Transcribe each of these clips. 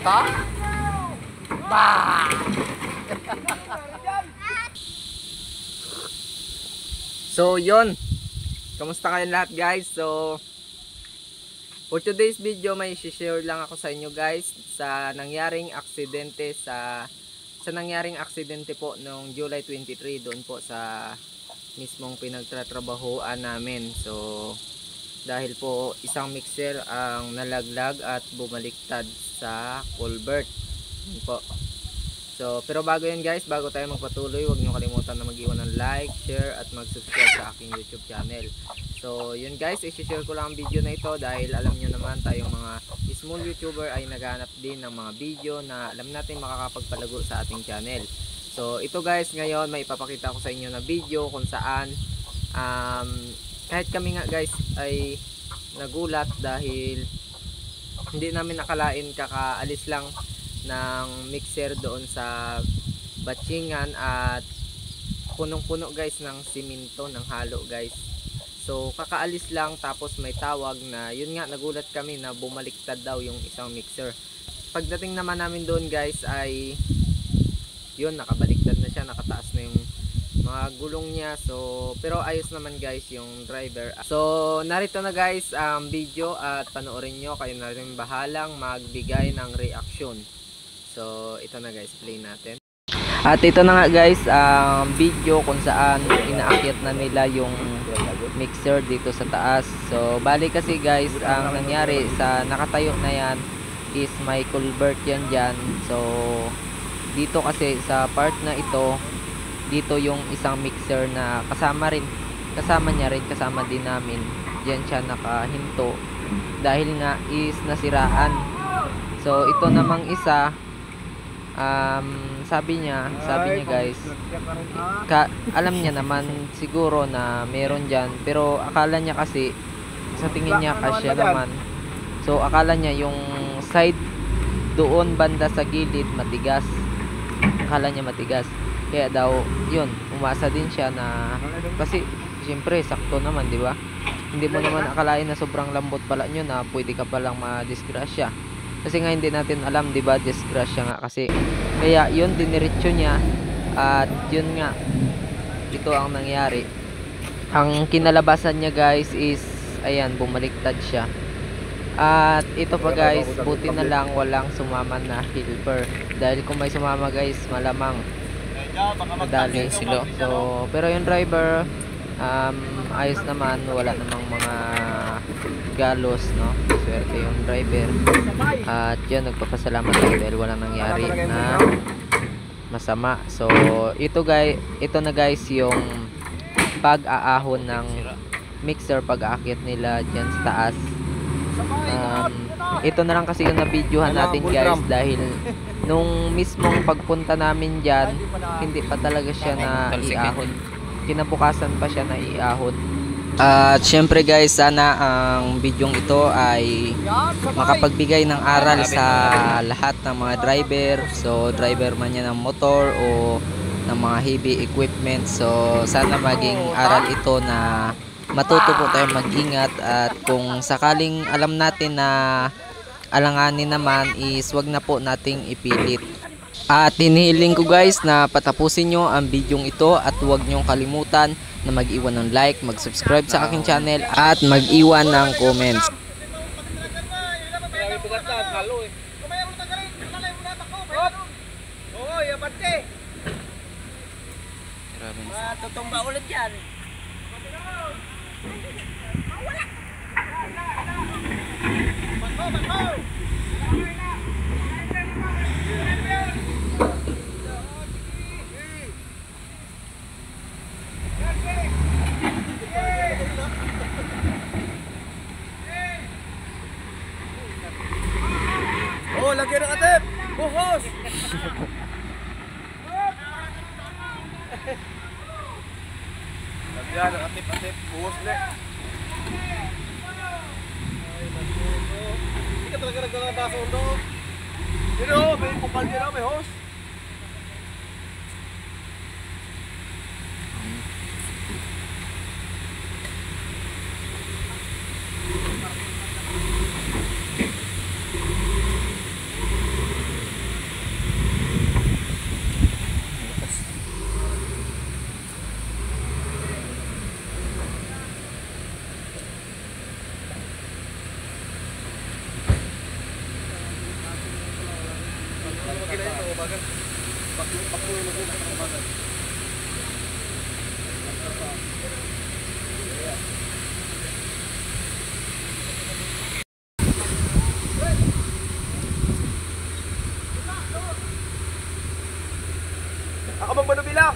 Ta? Bah! So, yun. Kamusta kayong lahat, guys? So, for today's video, may share lang ako sa inyo, guys, sa nangyaring aksidente po noong July 23 doon po sa mismong pinagtatrabahoan namin. So, dahil po isang mixer ang nalaglag at bumaliktad sa culvert. Yun po. So, pero bago yun, guys, bago tayo magpatuloy, huwag niyo kalimutan na mag-iwan ng like, share at mag-subscribe sa aking YouTube channel. So, yun, guys, i-share ko lang ang video na ito dahil alam niyo naman tayong mga small YouTuber ay naghahanap din ng mga video na alam natin makakapagpalago sa ating channel. So, ito, guys, ngayon may ipapakita ko sa inyo na video kung saan kahit kami nga, guys, ay nagulat dahil hindi namin nakalain, kakaalis lang ng mixer doon sa batchingan at punong-puno, guys, ng simento, ng halo, guys. So kakaalis lang tapos may tawag na yun nga, nagulat kami na bumaliktad daw yung isang mixer. Pagdating naman namin doon, guys, ay yun, nakabaliktad na siya, nakataas na yung mga gulong niya. So pero ayos naman, guys, yung driver. So narito na, guys, ang video at panoorin nyo, kayo na rin bahalang magbigay ng reaction. So ito na, guys, play natin. At ito na nga, guys, ang video kung saan inaakyat na nila yung mixer dito sa taas. So bali kasi, guys, ang nangyari sa nakatayo na yan is may culvert yan dyan. So dito kasi sa part na ito, dito yung isang mixer na kasama din namin, diyan siya nakahinto dahil nga is nasiraan. So ito namang isa, sabi niya, guys, alam niya naman siguro na meron dyan, pero akala niya kasi, sa tingin niya kasya naman. So akala niya yung side doon banda sa gilid matigas, akala niya matigas, kaya daw yun, umasa din siya na, kasi siyempre sakto naman, di ba? Hindi mo naman akalain na sobrang lambot pala nyo na pwede ka palang madisgrasya. Kasi nga hindi natin alam, di ba, disgrasya nga kasi. Kaya yun, diniretso niya at yun nga, ito ang nangyari. Ang kinalabasan niya, guys, is ayan, bumaliktad siya. At ito pa, guys, buti na lang walang sumama na helper, dahil kung may sumama, guys, malamang madali sila. So pero yung driver, ayos naman, wala namang mga galos, no? Swerte yung driver. At yun, nagpapasalamat ako dahil walang nangyari na masama. So ito na, guys, yung pag-aahon ng mixer, pag-aakyat nila dyan sa taas. Ito na lang kasi yung na-videohan natin, guys, dahil nung mismong pagpunta namin dyan, hindi pa talaga siya na iahon. Kinabukasan pa siya na iahon. At syempre, guys, sana ang bidyong ito ay makapagbigay ng aral sa lahat ng mga driver. So driver man yan ng motor o ng mga heavy equipment. So sana maging aral ito na matuto po tayo mag-ingat. At kung sakaling alam natin na alanganin naman, is wag na po nating ipilit. At hinihiling ko, guys, na patapusin nyo ang bidyong ito at huwag nyong kalimutan na mag-iwan ng like, mag-subscribe sa aking channel at mag-iwan ng comments. Tutumba ulit yan. Oh, lagyan ng atip! Buhos! Lagyan ng atip, buhos ulit. Hindi ka talaga nagkakabaso undo. Yun o, may kupal din o, may hose. Ako bang manubila?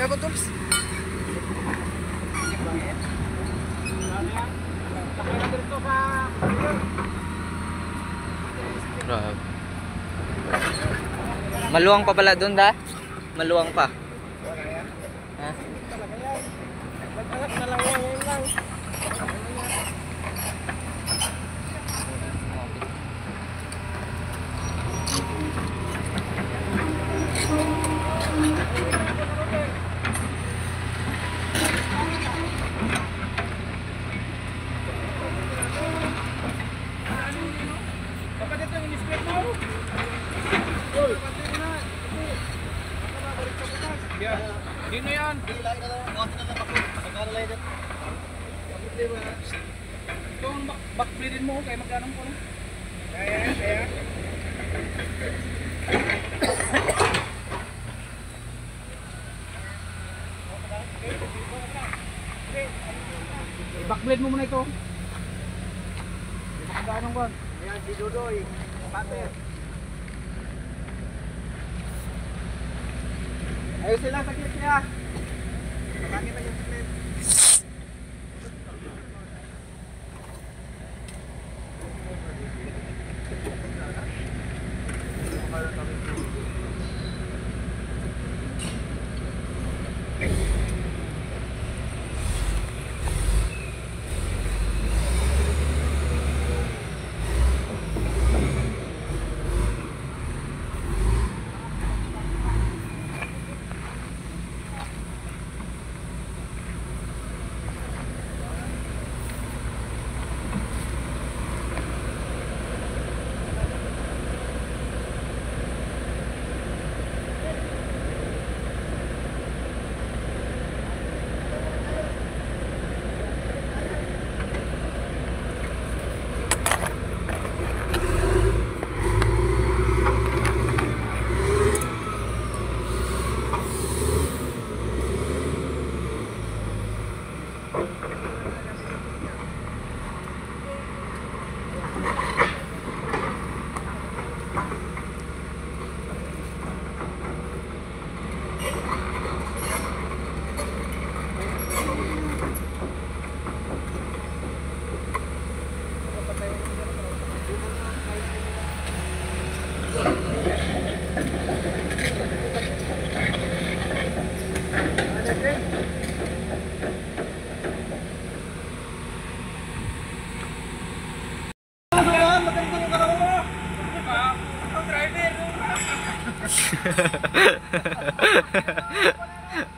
Ya betul. Grabe. Maluwang pa pala doon, da? Maluwang pa. Ha? Dino yan. Itong backbladin mo kaya magkano ko na? Kaya. I-backblade mo muna ito. Magkano ko? Ayan, si Dodoy. Pater. Ayos sila sa clip niya. Bakit na yung clip?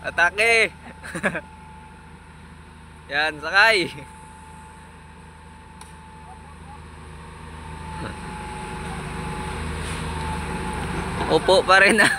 Atake. Yan, sakay. Upo pa rin ah.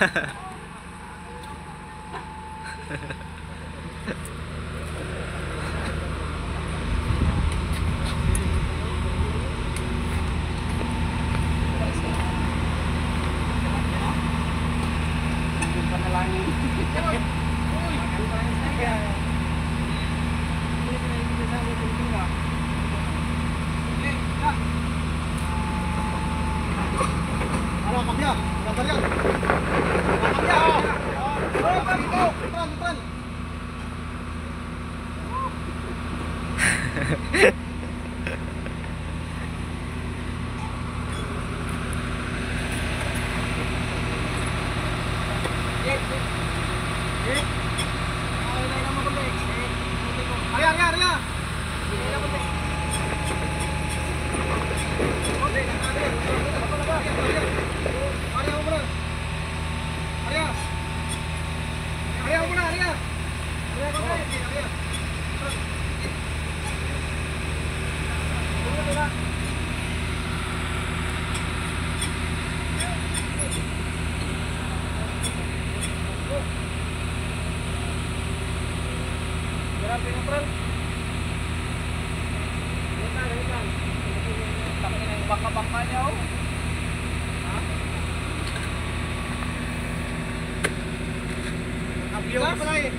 Kaya pala eh.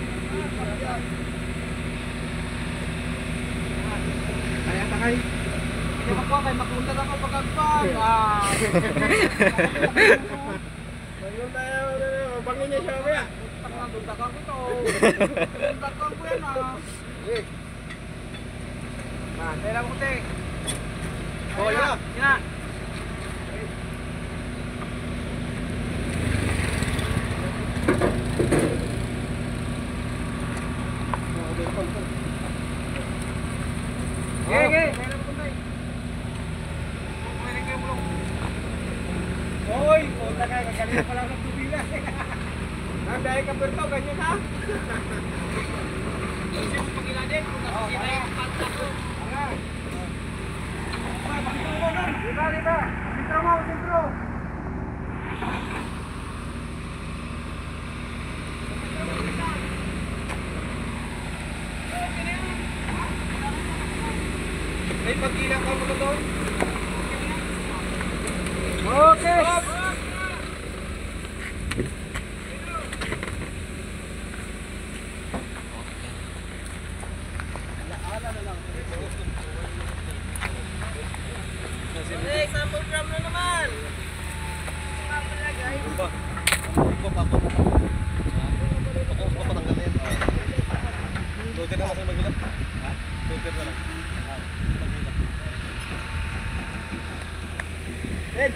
Kaya takay. Hindi ako kay makundan ako pagkagpag. Ayun tayo, bangin niya siya kaya. Dundakan ko to. Dundakan ko yan Eh. Tayo lang ko te. Oh, yun na. Yun na. Okay. Hoy, punta ka, kagaling pa lang ng tubila. Dahil ka perto, ganyan ha? Kasi mo pag-ilanin, kung nakikita yung panta ko. Dito. Sintro mo, sintro. May pag-ilang ka mo doon? Okay. Hey, sample drum na naman. Ed!